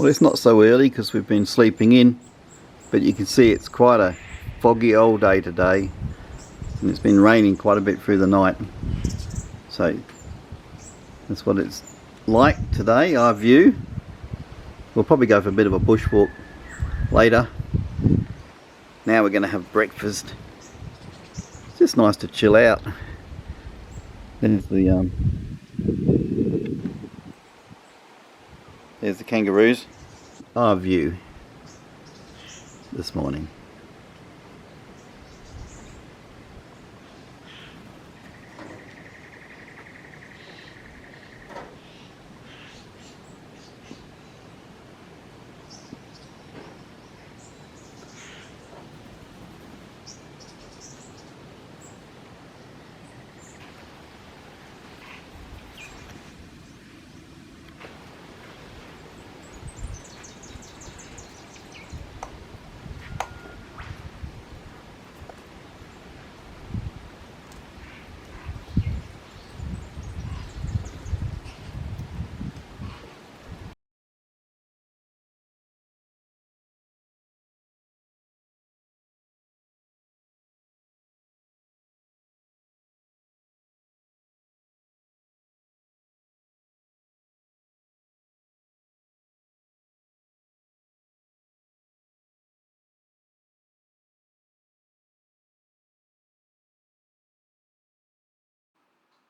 Well, it's not so early because we've been sleeping in, but you can see it's quite a foggy old day today, and it's been raining quite a bit through the night. So that's what it's like today, our view. We'll probably go for a bit of a bushwalk later. Now we're going to have breakfast. It's just nice to chill out. There's the kangaroos. Our view this morning.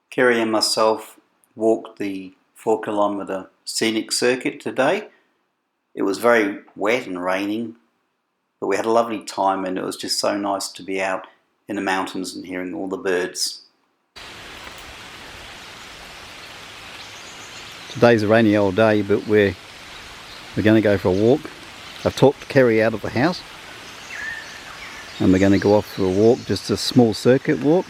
Kerry and myself walked the 4 kilometre scenic circuit today. It was very wet and raining, but we had a lovely time, and it was just so nice to be out in the mountains and hearing all the birds. Today's a rainy old day, but we're going to go for a walk. I've talked Kerry out of the house, and we're going to go off for a walk, just a small circuit walk.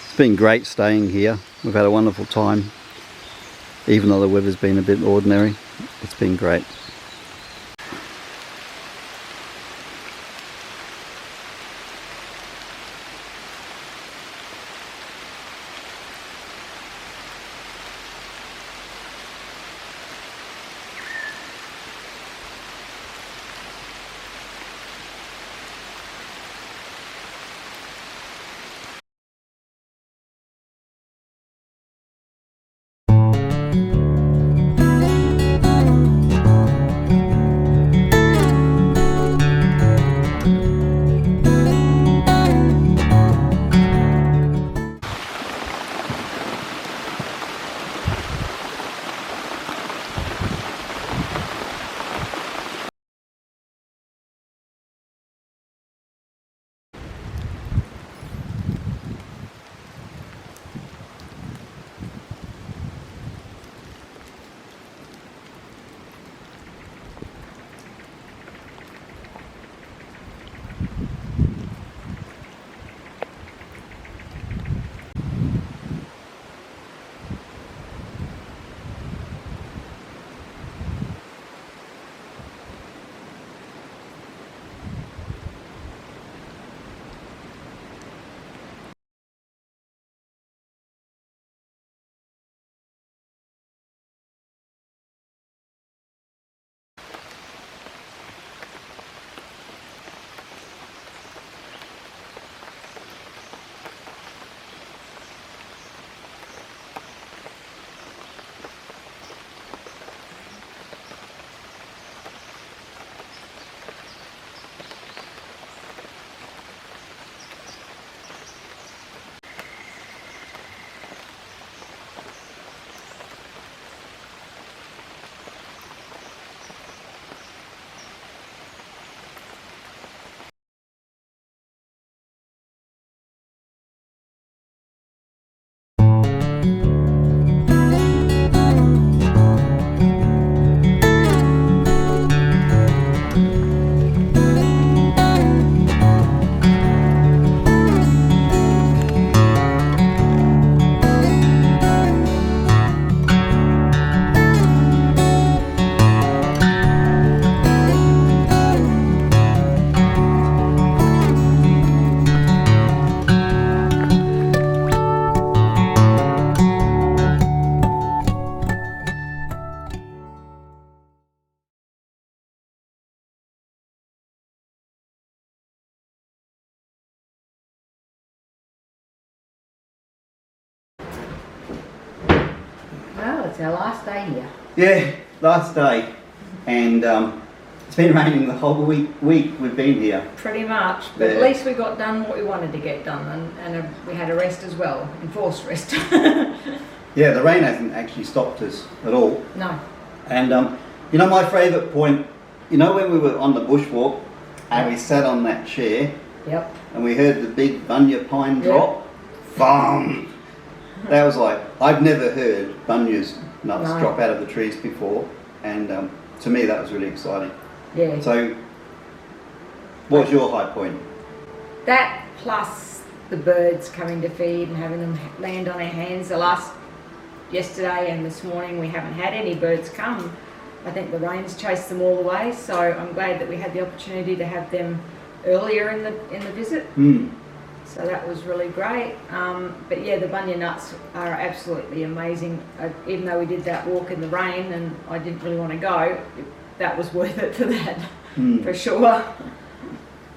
It's been great staying here. We've had a wonderful time. Even though the weather's been a bit ordinary, it's been great. it's our last day here. Yeah, last day, and it's been raining the whole week we've been here. Pretty much, but at least we got done what we wanted to get done, and we had a rest as well, enforced rest. Yeah, the rain hasn't actually stopped us at all. No. And you know my favourite point, you know when we were on the bushwalk and we sat on that chair, Yep. and we heard the big bunya pine drop, boom! That was like, I've never heard bunya's nuts drop out of the trees before, and to me that was really exciting. Yeah. So, what's your high point? That plus the birds coming to feed and having them land on our hands. Yesterday and this morning we haven't had any birds come. I think the rain's chased them all away, so I'm glad that we had the opportunity to have them earlier in the visit. So that was really great. But yeah, the bunya nuts are absolutely amazing. Even though we did that walk in the rain and I didn't really want to go, that was worth it for that, for sure.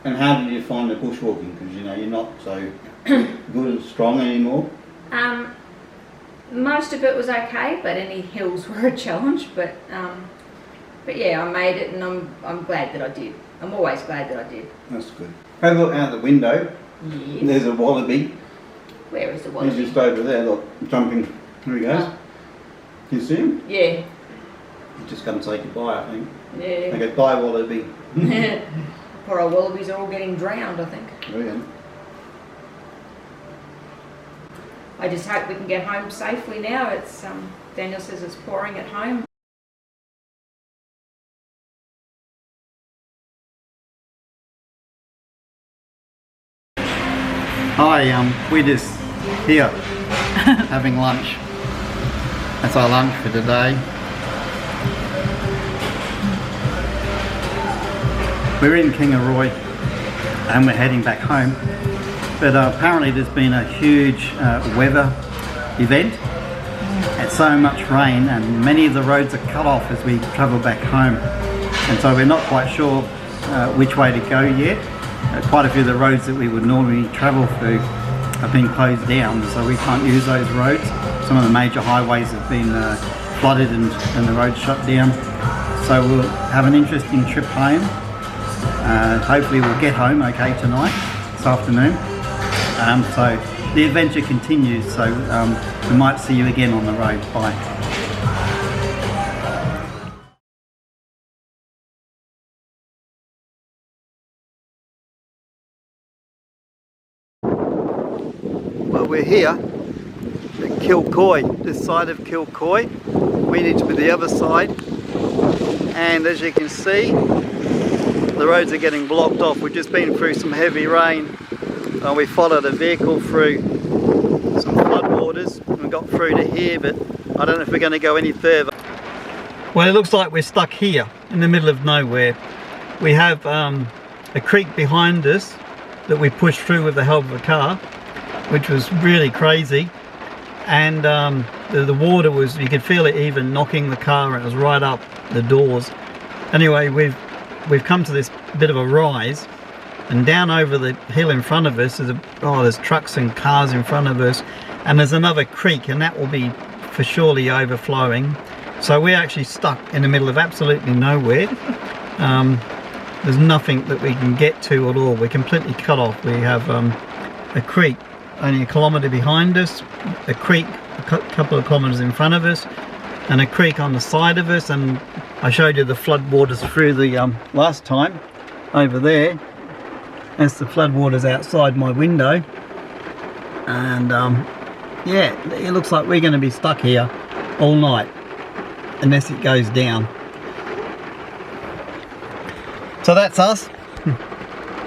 And how did you find the bushwalking? Because you know you're not so good and strong anymore. Most of it was okay, but any hills were a challenge. But yeah, I made it, and I'm glad that I did. I'm always glad that I did. That's good. Have a look out the window. Yes. There's a wallaby. Where is the wallaby? He's just over there, look, jumping. There he goes. Can you see him? Yeah. He's just come to say goodbye, I think. Yeah. Okay, bye wallaby. Poor old wallabies are all getting drowned, I think. Brilliant. I just hope we can get home safely now. It's Daniel says it's pouring at home. Hi, we're just here having lunch. That's our lunch for today. We're in Kingaroy and we're heading back home. But apparently there's been a huge weather event and so much rain, and many of the roads are cut off as we travel back home. And so we're not quite sure which way to go yet. Quite a few of the roads that we would normally travel through have been closed down, so we can't use those roads. Some of the major highways have been flooded and the roads shut down. So we'll have an interesting trip home. Hopefully we'll get home okay tonight, this afternoon. So the adventure continues, so we might see you again on the road. Bye. Well, we're here at Kilcoy, this side of Kilcoy. We need to be the other side, and as you can see, the roads are getting blocked off. We've just been through some heavy rain. We followed a vehicle through some floodwaters and we got through to here, but I don't know if we're going to go any further. Well, it looks like we're stuck here in the middle of nowhere. We have a creek behind us that we pushed through with the help of a car, which was really crazy, and the water was, you could feel it even knocking the car, and it was right up the doors. Anyway, we've come to this bit of a rise, and down over the hill in front of us there's trucks and cars in front of us, and there's another creek, and that will be for surely overflowing. So we're actually stuck in the middle of absolutely nowhere. There's nothing that we can get to at all. We're completely cut off. We have a creek only a kilometre behind us, a creek a couple of kilometres in front of us, and a creek on the side of us. And I showed you the floodwaters through the last time over there. That's the floodwaters outside my window, and yeah, it looks like we're going to be stuck here all night unless it goes down. So that's us.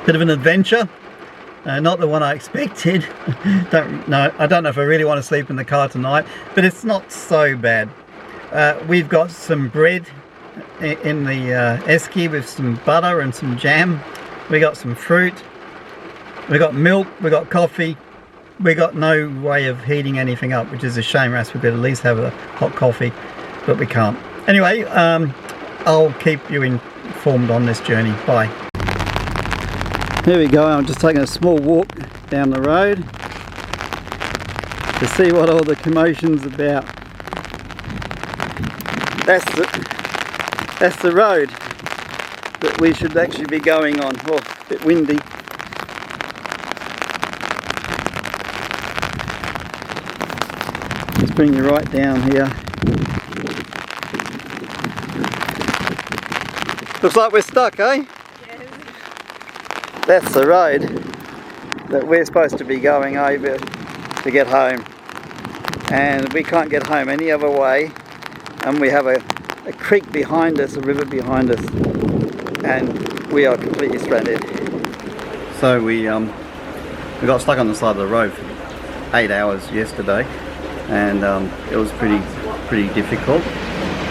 Bit of an adventure, not the one I expected. I don't know if I really want to sleep in the car tonight, but it's not so bad. We've got some bread in the esky with some butter and some jam. We got some fruit, we got milk, we got coffee. We got no way of heating anything up, which is a shame. Else we could at least have a hot coffee, but we can't. Anyway, I'll keep you informed on this journey. Bye. Here we go. I'm just taking a small walk down the road to see what all the commotion's about. That's the road that we should actually be going on. Oh, a bit windy. Let's bring you right down here. Looks like we're stuck, eh? Yes. That's the road that we're supposed to be going over to get home. And we can't get home any other way. And we have a creek behind us, a river behind us. And we are completely stranded. So we got stuck on the side of the road for 8 hours yesterday. And it was pretty difficult.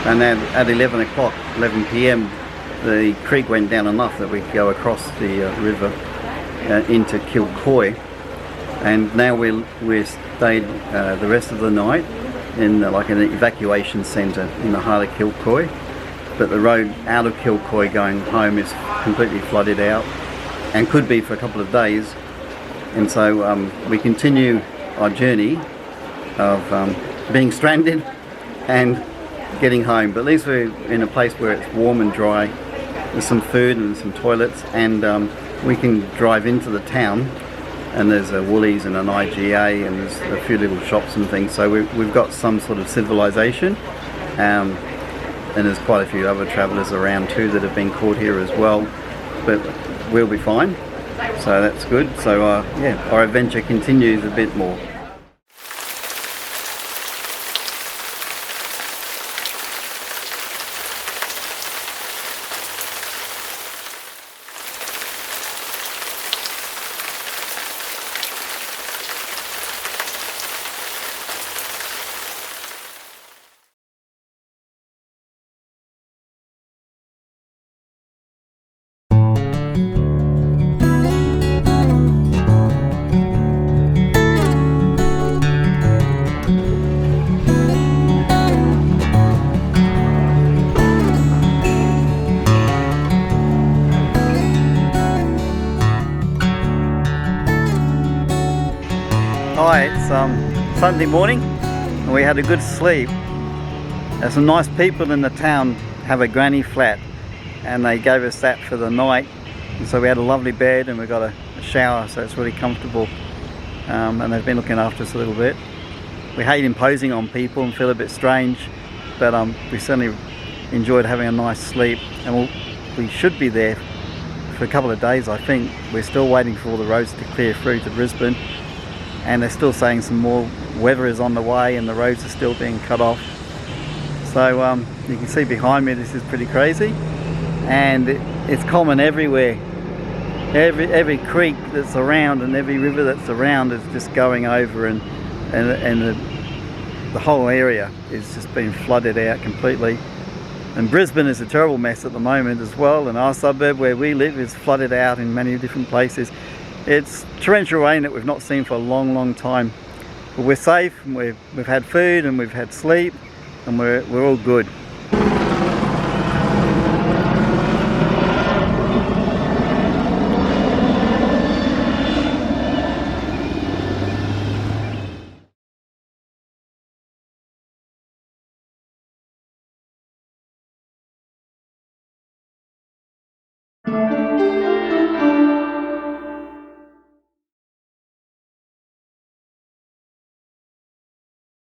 And then at 11 p.m, the creek went down enough that we could go across the river into Kilcoy. And now we're stayed the rest of the night in like an evacuation centre in the heart of Kilcoy. But the road out of Kilcoy going home is completely flooded out and could be for a couple of days. And so we continue our journey of being stranded and getting home. But at least we're in a place where it's warm and dry. There's some food and some toilets, and we can drive into the town, and there's a Woolies and an IGA, and there's a few little shops and things. So we've got some sort of civilization, and there's quite a few other travellers around too that have been caught here as well. But we'll be fine, so that's good. So yeah, our adventure continues a bit more. Hi, it's Sunday morning and we had a good sleep. There's some nice people in the town have a granny flat and they gave us that for the night, and so we had a lovely bed and we got a shower, so it's really comfortable, and they've been looking after us a little bit. We hate imposing on people and feel a bit strange, but we certainly enjoyed having a nice sleep, and we should be there for a couple of days. I think we're still waiting for all the roads to clear through to Brisbane, and they're still saying some more weather is on the way and the roads are still being cut off. So you can see behind me, this is pretty crazy, and it's common everywhere. Every creek that's around and every river that's around is just going over, and the whole area is just being flooded out completely. And Brisbane is a terrible mess at the moment as well, and our suburb where we live is flooded out in many different places. It's torrential rain that we've not seen for a long time, but we're safe, and we've had food and we've had sleep, and we're all good.